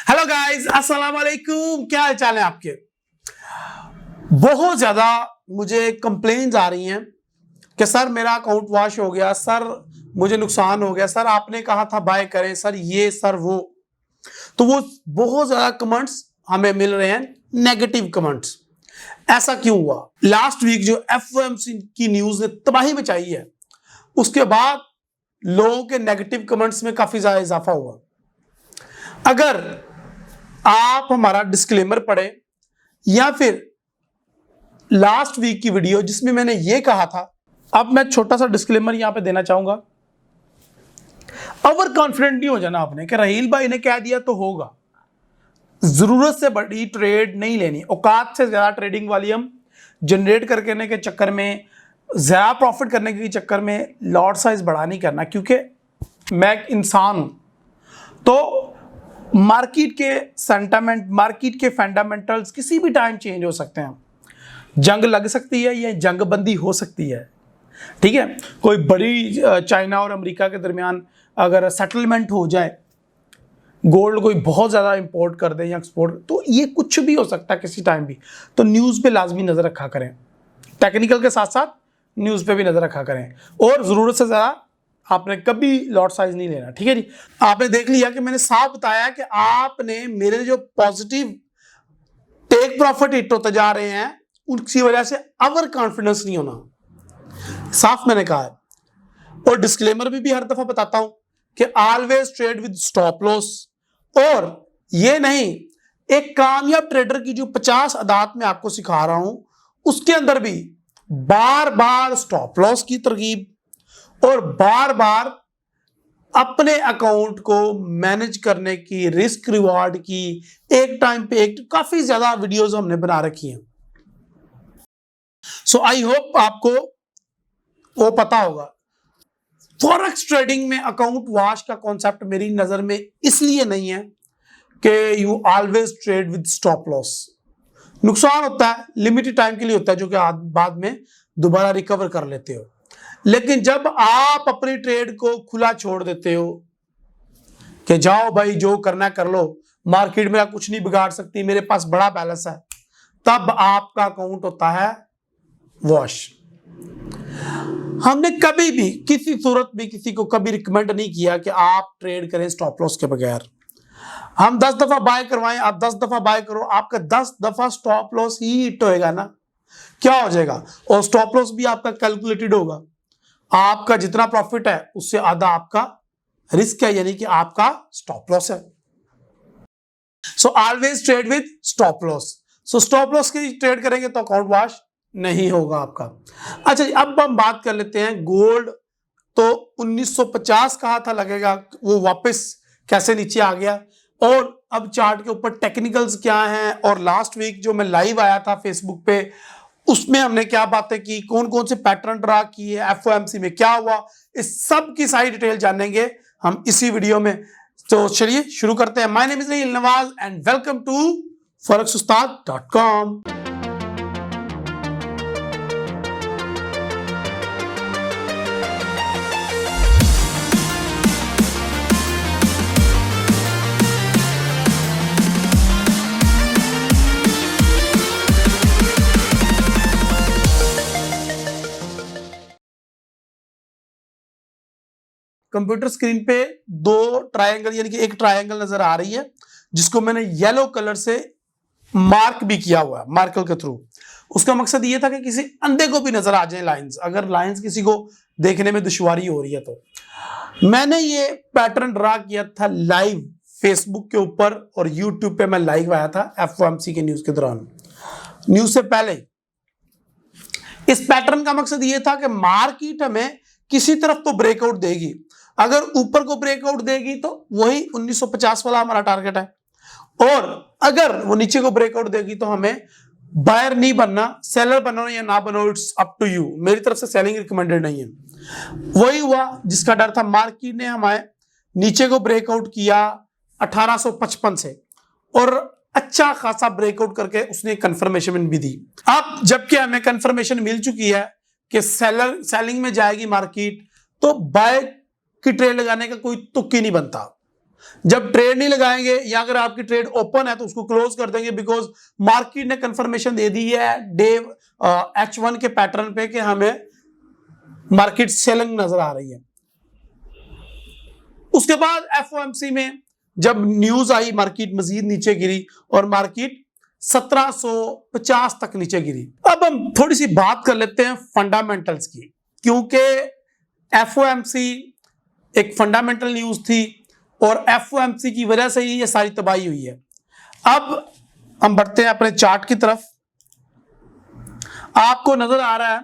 Hello guys, अस्सलाम वालेकुम। क्या हाल चाल है आपके? बहुत ज्यादा मुझे कंप्लेन्स आ रही हैं कि सर मेरा अकाउंट वॉश हो गया, सर मुझे नुकसान हो गया, सर आपने कहा था बाय करें, सर ये सर वो। तो वो बहुत ज्यादा कमेंट्स हमें मिल रहे हैं, नेगेटिव कमेंट्स। ऐसा क्यों हुआ? लास्ट वीक जो एफओएमसी की न्यूज ने तबाही मचाई है, उसके बाद लोगों के नेगेटिव कमेंट्स में काफी ज्यादा इजाफा हुआ। अगर आप हमारा डिस्क्लेमर पढ़े या फिर लास्ट वीक की वीडियो जिसमें मैंने ये कहा था, अब मैं छोटा सा डिस्क्लेमर यहां पे देना चाहूंगा। ओवर कॉन्फिडेंट नहीं हो जाना आपने कि रहील भाई ने कह दिया तो होगा। जरूरत से बड़ी ट्रेड नहीं लेनी, औकात से ज्यादा ट्रेडिंग वॉल्यूम जनरेट करने के चक्कर में, ज्यादा प्रॉफिट करने के चक्कर में लॉट साइज बड़ा नहीं करना, क्योंकि मैं एक इंसान हूं। तो मार्केट के सेंटामेंट, मार्केट के फंडामेंटल्स किसी भी टाइम चेंज हो सकते हैं। जंग लग सकती है या जंग बंदी हो सकती है, ठीक है। कोई बड़ी चाइना और अमेरिका के दरमियान अगर सेटलमेंट हो जाए, गोल्ड कोई बहुत ज़्यादा इंपोर्ट कर दे या एक्सपोर्ट, तो ये कुछ भी हो सकता है किसी टाइम भी। तो न्यूज़ पे लाजमी नज़र रखा करें, टेक्निकल के साथ साथ न्यूज़ पे भी नज़र रखा करें, और ज़रूरत से ज़्यादा आपने कभी लॉट साइज नहीं लेना, ठीक है जी। आपने देख लिया कि मैंने साफ बताया कि आपने मेरे जो पॉजिटिव टेक प्रॉफिट हिट होते जा रहे हैं उनकी वजह से ओवर कॉन्फिडेंस नहीं होना, साफ मैंने कहा है। और डिस्क्लेमर भी हर दफा बताता हूं कि always trade with stop loss. और ये नहीं, एक कामयाब ट्रेडर की जो 50 आदात में आपको सिखा रहा हूं उसके अंदर भी बार बार स्टॉप लॉस की तरकीब और बार बार अपने अकाउंट को मैनेज करने की, रिस्क रिवॉर्ड की, एक टाइम पे एक काफी ज्यादा वीडियोस हमने बना रखी हैं। सो आई होप आपको वो पता होगा। फॉरेक्स ट्रेडिंग में अकाउंट वॉश का कॉन्सेप्ट मेरी नजर में इसलिए नहीं है कि you always trade with stop loss. नुकसान होता है, लिमिटेड टाइम के लिए होता है, जो कि बाद में दोबारा रिकवर कर लेते हो। लेकिन जब आप अपनी ट्रेड को खुला छोड़ देते हो कि जाओ भाई जो करना कर लो, मार्केट मेरा कुछ नहीं बिगाड़ सकती, मेरे पास बड़ा बैलेंस है, तब आपका अकाउंट होता है वॉश। हमने कभी भी किसी सूरत में किसी को कभी रिकमेंड नहीं किया कि आप ट्रेड करें स्टॉप लॉस के बगैर। हम 10 दफा बाय करवाएं, आप 10 दफा बाय करो, आपका 10 दफा स्टॉप लॉस ही हिट होएगा ना, क्या हो जाएगा? और स्टॉप लॉस भी आपका कैलकुलेटेड होगा। आपका जितना प्रॉफिट है उससे आधा आपका रिस्क है, यानी कि आपका स्टॉप लॉस है। So always trade with stop loss. So stop loss की ट्रेड करेंगे तो अकाउंट वॉश नहीं होगा आपका। अच्छा जी, अब हम बात कर लेते हैं गोल्ड। तो 1950 कहा था लगेगा, वो वापस कैसे नीचे आ गया, और अब चार्ट के ऊपर टेक्निकल्स क्या हैं, और लास्ट वीक जो मैं लाइव आया था फेसबुक पे उसमें हमने क्या बातें की, कौन कौन से पैटर्न ड्रा किए, एफओएमसी में क्या हुआ, इस सब की सारी डिटेल जानेंगे हम इसी वीडियो में। तो चलिए शुरू करते हैं। My name is Raheel Nawaz and welcome to forex-ustad.com। Computer screen पे दो ट्रायंगल, यानी कि एक ट्रायंगल नजर आ रही है जिसको मैंने येलो कलर से मार्क भी किया हुआ है, मार्कर के थ्रू। उसका मकसद ये था कि किसी अंधे को भी नजर आ जाए लाइंस, अगर लाइंस किसी को देखने में दुश्वारी हो रही है तो। मैंने ये पैटर्न ड्रा किया था लाइव फेसबुक के ऊपर, और यूट्यूब पे मैं लाइव आया था एफओएमसी के न्यूज के दौरान, न्यूज से पहले। इस पैटर्न का मकसद ये था कि मार्केट हमें किसी तरफ तो ब्रेकआउट देगी, अगर ऊपर को ब्रेकआउट देगी तो वही 1950 वाला हमारा टारगेट है, और अगर वो नीचे को ब्रेकआउट देगी तो हमें बायर नहीं बनना, सेलर बनो या ना बनो, इट्स अप टू यू। मेरी तरफ से सेलिंग रिकमेंडेड नहीं है। वही हुआ जिसका डर था। मार्केट ने हमें नीचे को ब्रेकआउट किया 1855 से, और अच्छा खासा ब्रेकआउट करके उसने कंफर्मेशन भी दी। अब जबकि हमें कंफर्मेशन मिल चुकी है कि सेलिंग में जाएगी मार्केट, तो बाय की ट्रेड लगाने का कोई तुक ही नहीं बनता। जब ट्रेड नहीं लगाएंगे या अगर आपकी ट्रेड ओपन है तो उसको क्लोज कर देंगे, बिकॉज मार्केट ने कंफर्मेशन दे दी है डे H1 के पैटर्न पे कि हमें मार्केट सेलिंग नजर आ रही है। उसके बाद FOMC में जब न्यूज आई मार्केट मजीद नीचे गिरी और मार्केट 1750 तक नीचे गिरी। अब हम थोड़ी सी बात कर लेते हैं फंडामेंटल्स की, क्योंकि FOMC एक फंडामेंटल न्यूज थी और FOMC की वजह से ही ये सारी तबाही हुई है। अब हम बढ़ते हैं अपने चार्ट की तरफ। आपको नजर आ रहा है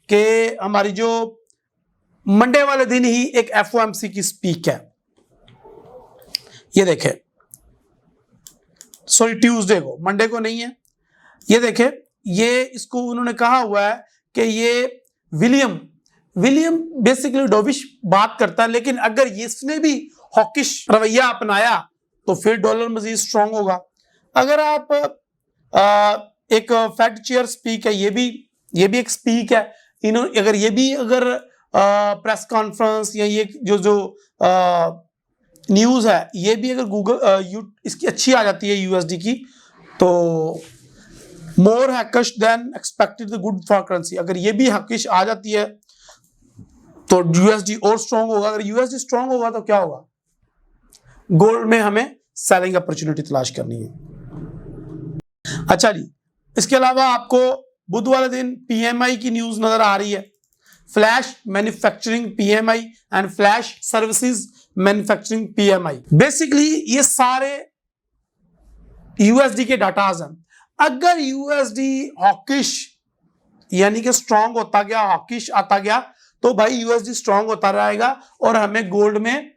कि हमारी जो मंडे वाले दिन ही एक FOMC की स्पीक है, ये देखें, सॉरी ट्यूसडे को, मंडे को नहीं है, ये देखें, ये इसको उन्होंने कहा हुआ है कि ये विलियम बेसिकली डोविश बात करता है, लेकिन अगर इसने भी हॉकिश रवैया अपनाया तो फिर डॉलर मजीद स्ट्रांग होगा। अगर आप एक फेड चेयर स्पीक है, ये भी एक स्पीक है, इन्होंने अगर ये भी अगर प्रेस कॉन्फ्रेंस या ये जो न्यूज है ये भी अगर गूगल इसकी अच्छी आ जाती है USD की, तो more hawkish than expected the good for currency, अगर ये भी हकिश आ जाती है तो USD और स्ट्रांग होगा। अगर USD स्ट्रांग होगा तो क्या होगा, गोल्ड में हमें सेलिंग अपॉर्चुनिटी तलाश करनी है। अच्छा जी, इसके अलावा आपको बुध वाले दिन PMI की न्यूज नजर आ रही है, flash manufacturing PMI and flash services manufacturing PMI। Basically ये सारे USD के डाटाज हैं। अगर USD हॉकिश यानी कि स्ट्रांग होता गया, हॉकिश आता गया, तो भाई USD स्ट्रांग होता रहेगा और हमें गोल्ड में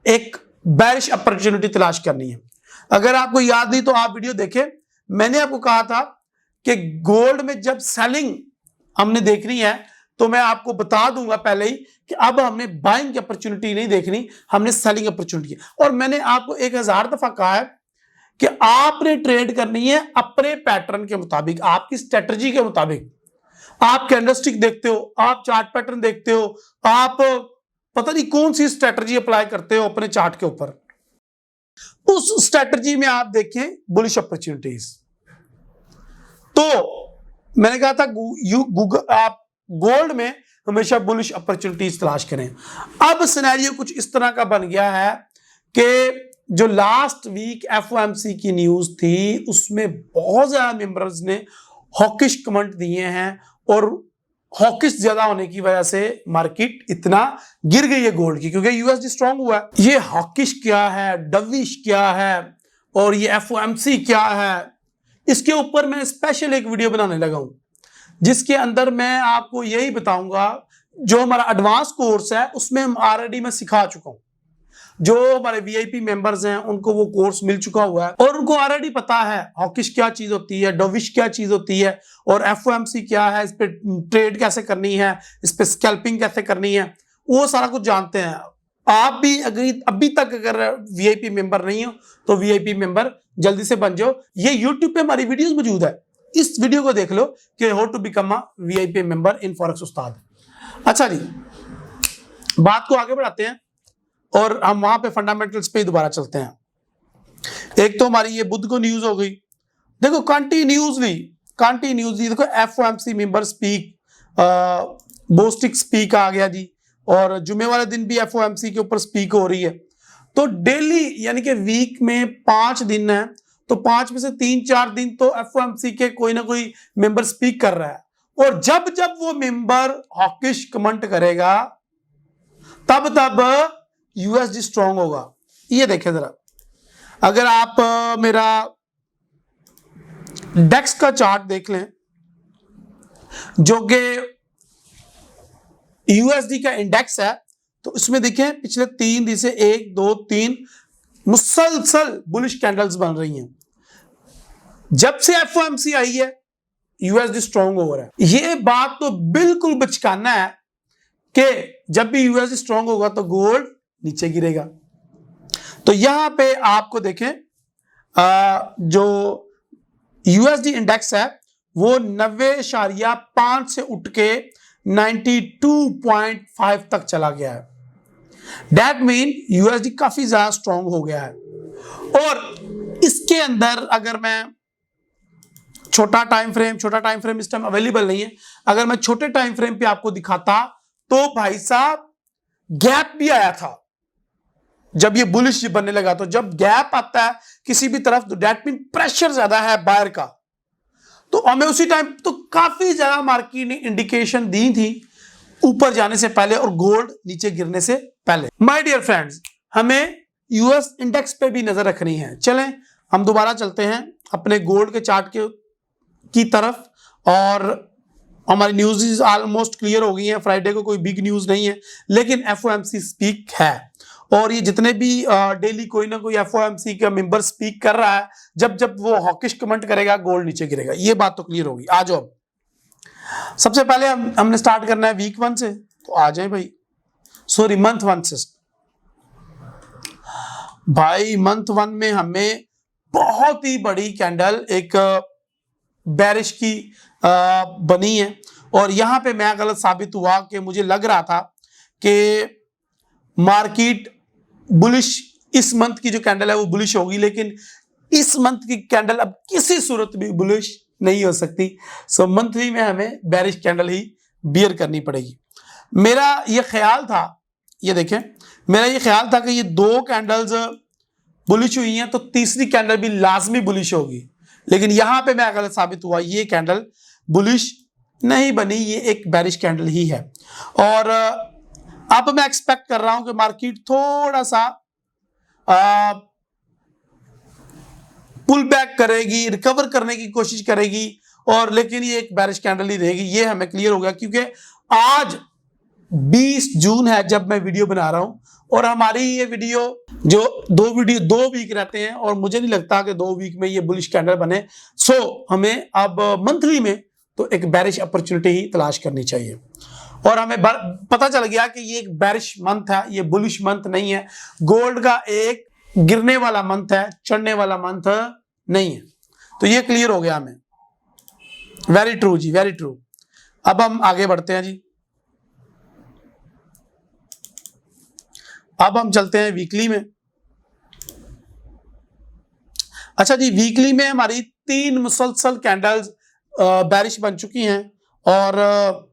एक बेरिश अपॉर्चुनिटी तलाश करनी है। अगर आपको याद नहीं तो आप वीडियो देखें, मैंने आपको कहा था कि गोल्ड में जब सेलिंग हमने देखनी है तो मैं आपको बता दूंगा पहले ही कि अब हमने बाइंग की अपॉर्चुनिटी नहीं देखनी, हमने सेलिंग अपॉर्चुनिटी। और मैंने आपको 1000 दफा कहा है कि आपने ट्रेड करनी है अपने पैटर्न के मुताबिक, आपकी स्ट्रेटजी के मुताबिक। आप कैंडलस्टिक देखते हो, आप चार्ट पैटर्न देखते हो, आप पता नहीं कौन सी स्ट्रेटजी अप्लाई करते हो अपने चार्ट के ऊपर, उस स्ट्रेटजी में आप देखें बुलिश अपॉर्चुनिटीज। तो मैंने कहा था आप गोल्ड में हमेशा बुलिश अपॉर्चुनिटीज तलाश करें। अब सिनेरियो कुछ इस तरह का बन गया है कि जो लास्ट वीक FOMC की न्यूज थी उसमें बहुत ज्यादा मेंबर्स ने हॉकिश कमेंट दिए हैं और हॉकिश ज्यादा होने की वजह से मार्केट इतना गिर गई है गोल्ड की, क्योंकि USD स्ट्रांग हुआ है। ये हॉकिश क्या है, डविश क्या है और ये FOMC क्या है, इसके ऊपर मैं स्पेशल एक वीडियो बनाने लगा हूं, जिसके अंदर मैं आपको यही बताऊंगा। जो हमारा एडवांस कोर्स है उसमें हम ऑलरेडी मैं सिखा चुका हूं, जो हमारे VIP मेंबर्स हैं उनको वो कोर्स मिल चुका हुआ है और उनको ऑलरेडी पता है हॉकिश क्या चीज होती है, डोविश क्या चीज होती है और FOMC क्या है, इस पे ट्रेड कैसे करनी है, इस पे स्कैल्पिंग कैसे करनी है, वो सारा कुछ जानते हैं। आप भी अगर अभी तक अगर VIP मेंबर नहीं हो तो VIP मेंबर जल्दी से बन जाओ। ये YouTube पे हमारी वीडियोस मौजूद है, इस वीडियो को देख लो कि how to become a VIP member in forex Ustad. अच्छा जी, बात को आगे बढ़ाते हैं और हम वहां पे फंडामेंटल्स पे दोबारा चलते हैं। एक तो हमारी ये बुध को न्यूज हो गई, देखो कंटिन्यूसली देखो FOMC member speak, Bostic speak आ गया जी, और जुमे वाले दिन भी FOMC के ऊपर स्पीक हो रही है। तो डेली यानी कि वीक में 5 दिन है, तो 5 में से 3-4 दिन तो FOMC के कोई ना कोई मेंबर स्पीक कर रहा है, और जब जब वो मेंबर हॉकिश कमेंट करेगा तब तब USD स्ट्रांग होगा। ये देखें जरा, अगर आप मेरा डेक्स का चार्ट देख लें, जो कि USD का इंडेक्स है, तो इसमें देखें पिछले 3 दिन से 1 2 3 मुसलसल बुलिश कैंडल्स बन रही हैं। जब से FOMC आई है USD स्ट्रांग हो रहा है। ये बात तो बिल्कुल बचकाना है कि जब भी USD स्ट्रांग होगा तो गोल्ड नीचे गिरेगा। तो यहां पे आपको देखें जो USD इंडेक्स है वो 90.5 से उठ के 92.5 तक चला गया है। दैट मीन यूएसडी काफी ज्यादा स्ट्रांग हो गया है। और इसके अंदर अगर मैं छोटा टाइम फ्रेम इस टाइम अवेलेबल नहीं है, अगर मैं छोटे टाइम फ्रेम पे आपको दिखाता तो भाई साहब गैप भी आया था जब ये बुलिश बनने लगा। तो जब गैप आता है किसी भी तरफ तो दैट मीन प्रेशर ज्यादा है बायर का, तो हमें उसी टाइम तो काफी ज्यादा मार्केट ने इंडिकेशन दी थी ऊपर जाने से पहले और गोल्ड नीचे गिरने से पहले। माय डियर फ्रेंड्स, हमें यूएस इंडेक्स पे भी नजर रखनी है। चलें हम दोबारा चलते हैं अपने गोल्ड के चार्ट की तरफ, और हमारी न्यूज़ ऑलमोस्ट क्लियर हो गई है। फ्राइडे को कोई बिग न्यूज़ नहीं है, लेकिन एफओएमसी स्पीक है, और ये जितने भी डेली कोई ना कोई एफओएमसी का मेंबर स्पीक कर रहा है, जब जब वो हॉकिश कमेंट करेगा गोल्ड नीचे गिरेगा। ये बात तो क्लियर होगी। आ जाओ, सबसे पहले हमने स्टार्ट करना है वीक 1 से, तो आ जाए भाई, सॉरी मंथ 1 से। भाई मंथ 1 में हमें बहुत ही बड़ी कैंडल एक बेरिश की बनी है, और यहां पे मैं गलत साबित हुआ कि मुझे लग रहा था कि मार्केट बुलिश, इस मंथ की जो कैंडल है वो बुलिश होगी, लेकिन इस मंथ की कैंडल अब किसी सूरत भी बुलिश नहीं हो सकती। सो मंथली में हमें बेरिश कैंडल ही बियर करनी पड़ेगी। मेरा ये ख्याल था, ये देखें, मेरा ये ख्याल था कि ये 2 कैंडल्स बुलिश हुई हैं तो तीसरी कैंडल भी लाजमी बुलिश होगी, लेकिन यहां पे मैं गलत साबित हुआ। ये कैंडल बुलिश नहीं बनी, ये एक बेरिश कैंडल ही है। और अब मैं एक्सपेक्ट कर रहा हूं कि मार्केट थोड़ा सा पुल बैक करेगी, रिकवर करने की कोशिश करेगी, और लेकिन ये एक बेरिश कैंडल ही रहेगी। ये हमें क्लियर हो गया, क्योंकि आज 20 जून है जब मैं वीडियो बना रहा हूं, और हमारी ये वीडियो जो 2 वीक रहते हैं, और मुझे नहीं लगता कि 2 वीक में ये बुलिश कैंडल बने। सो हमें अब मंथली में तो एक बेरिश अपॉर्चुनिटी ही तलाश करनी चाहिए, और हमें पता चल गया कि ये एक बेरिश मंथ है, ये बुलिश मंथ नहीं है। गोल्ड का एक गिरने वाला मंथ है, चढ़ने वाला मंथ नहीं है। तो ये क्लियर हो गया हमें। वेरी ट्रू जी, वेरी ट्रू। अब हम आगे बढ़ते हैं जी। अब हम चलते हैं वीकली में। अच्छा जी, वीकली में हमारी 3 मुसलसल कैंडल्स बेरिश बन चुकी हैं, और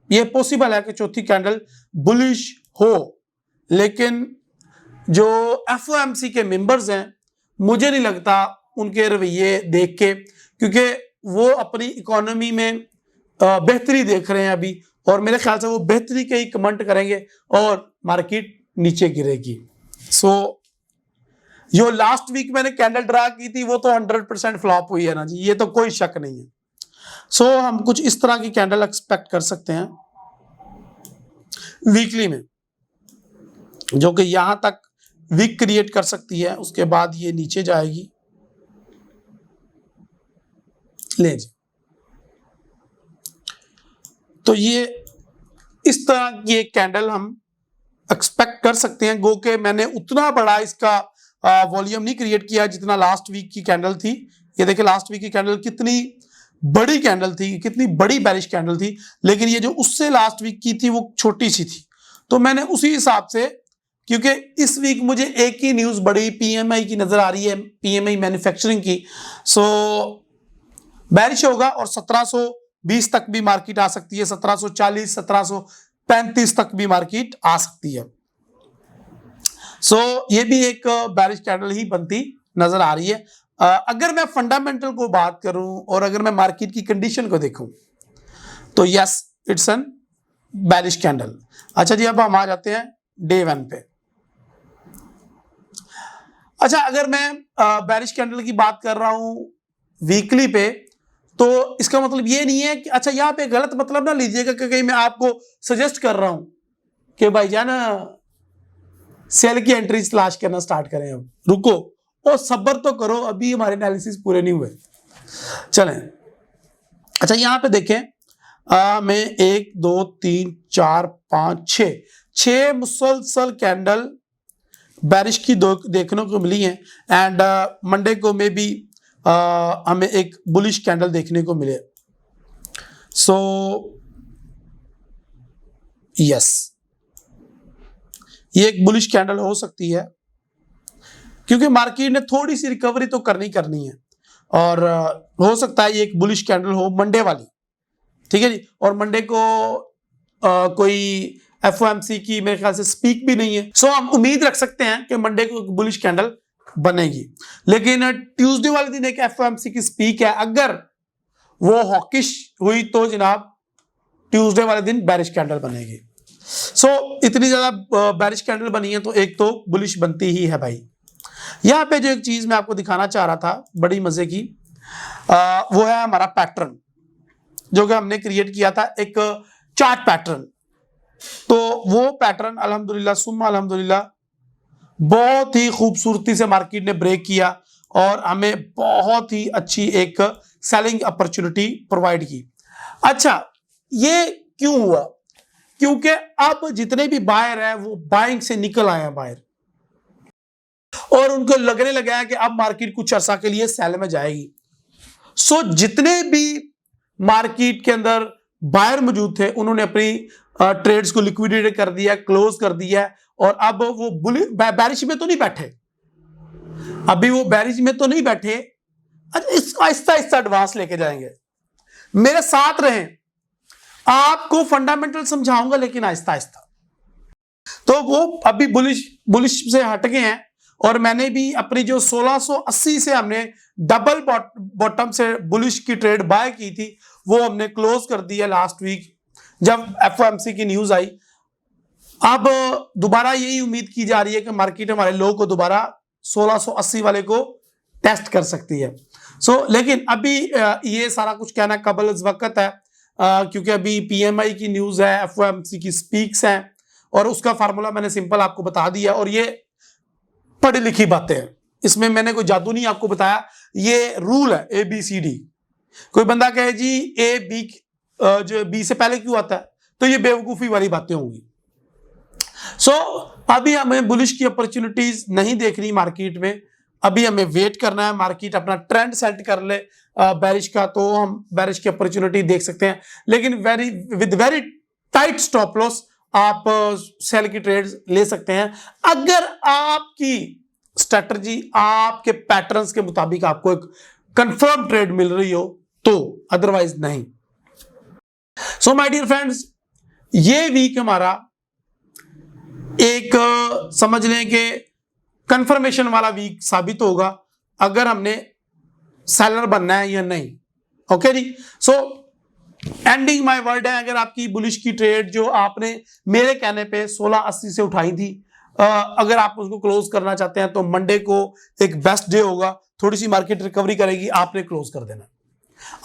ये पॉसिबल है कि चौथी कैंडल बुलिश हो, लेकिन जो एफओएमसी के मेंबर्स हैं, मुझे नहीं लगता उनके रवैये देख के, क्योंकि वो अपनी इकोनॉमी में बेहतरी देख रहे हैं अभी, और मेरे ख्याल से वो बेहतरी के ही कमेंट करेंगे और मार्केट नीचे गिरेगी। सो जो लास्ट वीक मैंने कैंडल ड्रा की थी वो तो 100% फ्लॉप हुई है ना जी, ये तो कोई शक नहीं है। सो हम कुछ इस तरह की कैंडल एक्सपेक्ट कर सकते हैं वीकली में, जो कि यहां तक वीक क्रिएट कर सकती है, उसके बाद ये नीचे जाएगी। ले जी, तो ये इस तरह की एक कैंडल हम एक्सपेक्ट कर सकते हैं। गो के मैंने उतना बड़ा इसका वॉल्यूम नहीं क्रिएट किया जितना लास्ट वीक की कैंडल थी। ये देखिए लास्ट वीक की कैंडल कितनी बड़ी कैंडल थी, कितनी बड़ी बेरिश कैंडल थी, लेकिन ये जो उससे लास्ट वीक की थी वो छोटी सी थी। तो मैंने उसी हिसाब से, क्योंकि इस वीक मुझे एक ही न्यूज़ बड़ी पीएमआई की नजर आ रही है, पीएमआई मैन्युफैक्चरिंग की। सो बेरिश होगा और 1720 तक भी मार्केट आ सकती है, 1740 1735 तक भी मार्केट आ सकती है। सो ये भी एक बेरिश कैंडल ही बनती नजर आ रही है। अगर मैं फंडामेंटल को बात करूं और अगर मैं मार्केट की कंडीशन को देखूं तो yes it's an bearish candle. अच्छा जी, अब हम आ जाते हैं डे 1 पे। अच्छा, अगर मैं बेरिश कैंडल की बात कर रहा हूं वीकली पे, तो इसका मतलब ये नहीं है कि, अच्छा यहाँ पे गलत मतलब ना लीजिएगा कि कहीं मैं आपको सजेस्ट कर रहा हूं कि भाईजान सेल की एंट्रीज तलाश करना स्टार्ट करें। अब रुको और सब्र तो करो, अभी हमारे एनालिसिस पूरे नहीं हुए। चलें, अच्छा यहाँ पे देखें, मैं 1 2 3 4 5 6 मुसलसल कैंडल बेरिश की देखने को मिली हैं, एंड मंडे को में भी हमें एक बुलिश कैंडल देखने को मिले। सो यस, ये एक बुलिश कैंडल हो सकती है, क्योंकि मार्केट ने थोड़ी सी रिकवरी तो करनी है, और हो सकता है ये एक बुलिश कैंडल हो मंडे वाली, ठीक है जी। और मंडे को कोई एफओएमसी की मेरे ख्याल से स्पीक भी नहीं है, सो हम उम्मीद रख सकते हैं कि मंडे को बुलिश कैंडल बनेगी। लेकिन ट्यूसडे वाले दिन एक एफओएमसी की स्पीक है, अगर वो हॉकिश हुई तो जनाब ट्यूसडे वाले दिन बेरिश कैंडल बनेगी। सो इतनी ज्यादा बेरिश कैंडल बनी है तो एक तो बुलिश बनती ही है भाई। यहां पे जो एक चीज मैं आपको दिखाना चाह रहा था बड़ी मजे की, वो है हमारा पैटर्न जो कि हमने क्रिएट किया था, एक चार्ट पैटर्न। तो वो पैटर्न अल्हम्दुलिल्लाह सुम्मा अल्हम्दुलिल्लाह बहुत ही खूबसूरती से मार्केट ने ब्रेक किया और हमें बहुत ही अच्छी एक सेलिंग अपॉर्चुनिटी प्रोवाइड की। अच्छा, ये क्यों हुआ? क्योंकि अब जितने भी बायर हैं वो बाइंग से निकल आए हैं बायर, और उनको लगने लगा है कि अब मार्केट कुछ अर्सा के लिए सेल में जाएगी। सो जितने भी मार्केट के अंदर बायर मौजूद थे उन्होंने अपनी ट्रेड्स को लिक्विडेट कर दिया, क्लोज कर दिया, और अब वो बैरिश में तो नहीं बैठे, अभी वो बैरिश में तो नहीं बैठे, आहिस्ता आहिस्ता एडवांस लेके जाएंगे। मेरे साथ रहें, आपको फंडामेंटल समझाऊंगा लेकिन आहिस्ता आहिस्ता। तो वो अभी बुलिश से हट गए हैं, और मैंने भी अपनी जो 1680 से हमने डबल बॉटम से बुलिश की ट्रेड बाय की थी वो हमने क्लोज कर दिया लास्ट वीक जब एफओएमसी की न्यूज आई। अब दोबारा यही उम्मीद की जा रही है कि मार्केट हमारे लो को दोबारा 1680 वाले को टेस्ट कर सकती है। लेकिन अभी ये सारा कुछ कहना कबल वक्त है, क्योंकि अभी पीएमआई की न्यूज है, एफओएमसी की स्पीक्स हैं, और उसका फार्मूला मैंने सिंपल आपको बता दिया, और ये पढ़ी लिखी बातें हैं, इसमें मैंने कोई जादू नहीं आपको बताया, ये रूल है ABCD। कोई बंदा कहे जी ए बी जो बी से पहले क्यों आता है, तो ये बेवकूफी वाली बातें होंगी। अभी हमें बुलिश की अपॉर्चुनिटीज नहीं देखनी मार्केट में, अभी हमें वेट करना है, मार्केट अपना ट्रेंड सेट कर ले बेरिश का, तो हम बेरिश की अपॉर्चुनिटी देख सकते हैं, लेकिन with very tight stop loss आप सेल की ट्रेड्स ले सकते हैं, अगर आपकी स्ट्रेटजी आपके पैटर्न्स के मुताबिक आपको एक कंफर्म ट्रेड मिल रही हो तो, अदरवाइज नहीं। सो माय डियर फ्रेंड्स, ये वीक हमारा एक समझ लें कि कंफर्मेशन वाला वीक साबित होगा अगर हमने सेलर बनना है या नहीं। ओके जी, एंडिंग माय वर्ड है, अगर आपकी बुलिश की ट्रेड जो आपने मेरे कहने पे 1680 से उठाई थी, अगर आप उसको क्लोज करना चाहते हैं तो मंडे को एक बेस्ट डे होगा, थोड़ी सी मार्केट रिकवरी करेगी, आपने क्लोज कर देना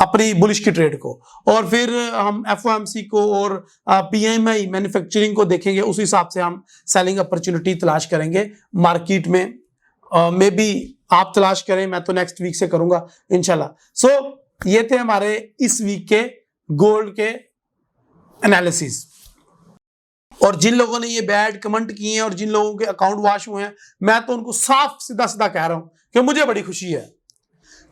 अपनी बुलिश की ट्रेड को, और फिर हम एफओएमसी को और पीएमआई मैन्युफैक्चरिंग को देखेंगे, उस हिसाब से हम सेलिंग अपॉर्चुनिटी तलाश करेंगे मार्केट में। मे बी आप तलाश करें, मैं तो नेक्स्ट वीक से करूंगा इंशाल्लाह। ये थे हमारे इस वीक के गोल्ड के एनालिसिस, और जिन लोगों ने ये बैड कमेंट किए हैं और जिन लोगों के अकाउंट वॉश हुए हैं, मैं तो उनको साफ सीधा सीधा कह रहा हूं कि मुझे बड़ी खुशी है,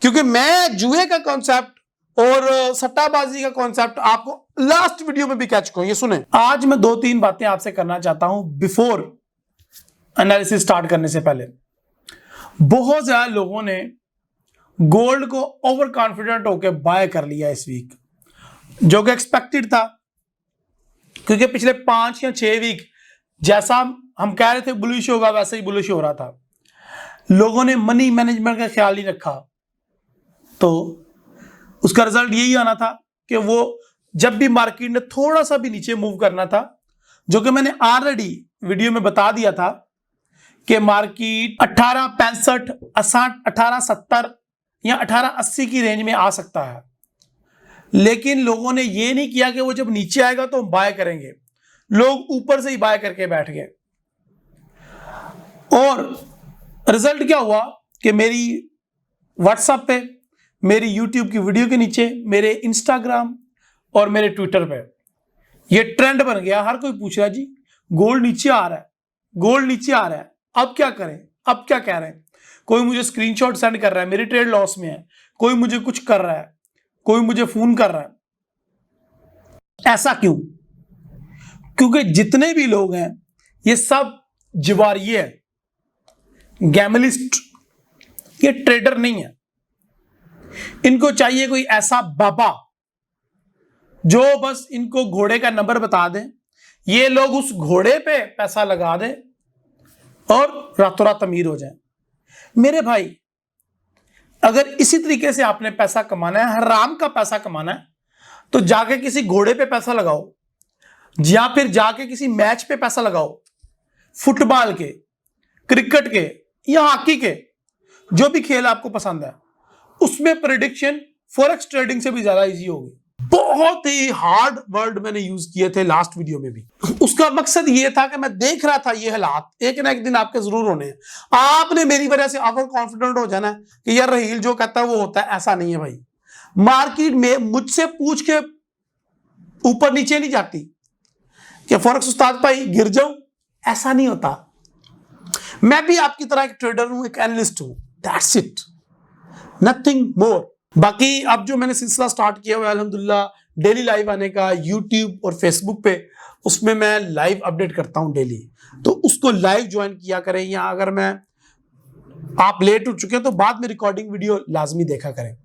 क्योंकि मैं जुए का कॉन्सेप्ट और सट्टाबाजी का कॉन्सेप्ट आपको लास्ट वीडियो में भी कह चुका हूं। ये सुने, आज मैं 2-3 बातें आपसे करना चाहता हूं बिफोर एनालिसिस स्टार्ट करने से पहले। बहुत ज्यादा लोगों ने गोल्ड को ओवर कॉन्फिडेंट होकर बाय कर लिया इस वीक, जो कि एक्सपेक्टेड था, क्योंकि पिछले 5 या 6 वीक जैसा हम कह रहे थे बुलिश होगा वैसे ही बुलिश हो रहा था। लोगों ने मनी मैनेजमेंट का ख्याल नहीं रखा, तो उसका रिजल्ट यही आना था कि वो जब भी मार्केट ने थोड़ा सा भी नीचे मूव करना था, जो कि मैंने ऑलरेडी वीडियो में बता दिया था कि मार्केट 1865, 1870 या 1880 की रेंज में आ सकता है, लेकिन लोगों ने ये नहीं किया कि वो जब नीचे आएगा तो हम बाय करेंगे, लोग ऊपर से ही बाय करके बैठ गए। और रिजल्ट क्या हुआ कि मेरी व्हाट्सएप पे, मेरी यूट्यूब की वीडियो के नीचे, मेरे इंस्टाग्राम और मेरे ट्विटर पे ये ट्रेंड बन गया। हर कोई पूछ रहा है जी गोल्ड नीचे आ रहा है, गोल्ड नीचे आ रहा है, अब क्या करें, अब क्या कह रहे हैं। कोई मुझे स्क्रीनशॉट सेंड कर रहा है, मेरी ट्रेड लॉस में है, कोई मुझे कुछ कर रहा है, कोई मुझे फोन कर रहा है। ऐसा क्यों? क्योंकि जितने भी लोग हैं ये सब जुआरी है, गैमलिस्ट, ये ट्रेडर नहीं है। इनको चाहिए कोई ऐसा बाबा जो बस इनको घोड़े का नंबर बता दे, ये लोग उस घोड़े पे पैसा लगा दे और रातों रात अमीर हो जाए। मेरे भाई, अगर इसी तरीके से आपने पैसा कमाना है, हराम का पैसा कमाना है, तो जाके किसी घोड़े पे पैसा लगाओ, या फिर जाके किसी मैच पे पैसा लगाओ, फुटबॉल के, क्रिकेट के या हॉकी के, जो भी खेल आपको पसंद है, उसमें प्रेडिक्शन फॉरेक्स ट्रेडिंग से भी ज्यादा इजी होगी। बहुत ही हार्ड वर्ड मैंने यूज किए थे लास्ट वीडियो में भी। उसका मकसद ये था कि मैं देख रहा था ये हालात एक ना एक दिन आपके जरूर होने हैं। आपने मेरी वजह से ओवर कॉन्फिडेंट हो जाना कि यार रहील जो कहता है वो होता है, ऐसा नहीं है भाई। मार्केट में मुझसे पूछ के ऊपर नीचे नहीं जाती कि फॉरेक्स उस्ताद भाई गिर जाऊं, ऐसा नहीं होता। मैं भी आपकी तरह एक ट्रेडर हूं, एक एनालिस्ट हूं, दैट्स इट, नथिंग मोर। बाकी अब जो मैंने सिलसिला स्टार्ट किया हुआ है अल्हम्दुलिल्लाह डेली लाइव आने का, यूट्यूब और फेसबुक पे, उसमें मैं लाइव अपडेट करता हूं डेली, तो उसको लाइव ज्वाइन किया करें। या अगर मैं आप लेट उठ चुके हैं तो बाद में रिकॉर्डिंग वीडियो लाजमी देखा करें।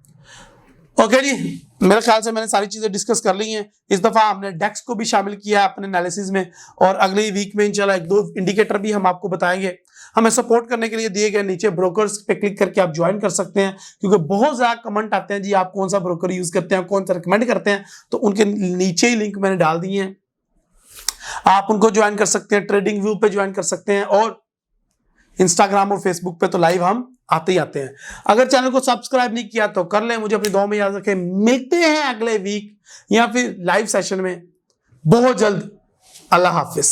ओके जी, मेरे ख्याल से मैंने सारी चीजें डिस्कस कर ली हैं। इस दफा हमने डेक्स को भी शामिल किया है अपने एनालिसिस में, और अगली वीक में इंशाल्लाह एक दो इंडिकेटर भी हम आपको बताएंगे। हमें सपोर्ट करने के लिए दिए गए नीचे ब्रोकर्स पे क्लिक करके आप ज्वाइन कर सकते हैं, क्योंकि बहुत ज्यादा कमेंट आते हैं जी आप कौन सा ब्रोकर यूज करते हैं, कौन सा रिकमेंड करते हैं, तो उनके नीचे ही लिंक मैंने डाल दिए हैं, आप उनको ज्वाइन कर सकते हैं। ट्रेडिंग व्यू पे ज्वाइन कर सकते हैं, और इंस्टाग्राम और फेसबुक पे तो लाइव हम आते ही आते हैं। अगर चैनल को सब्सक्राइब नहीं किया तो कर लें। मुझे अपनी दुआ में याद रखें। मिलते हैं अगले वीक या फिर लाइव सेशन में बहुत जल्द। अल्लाह हाफिज।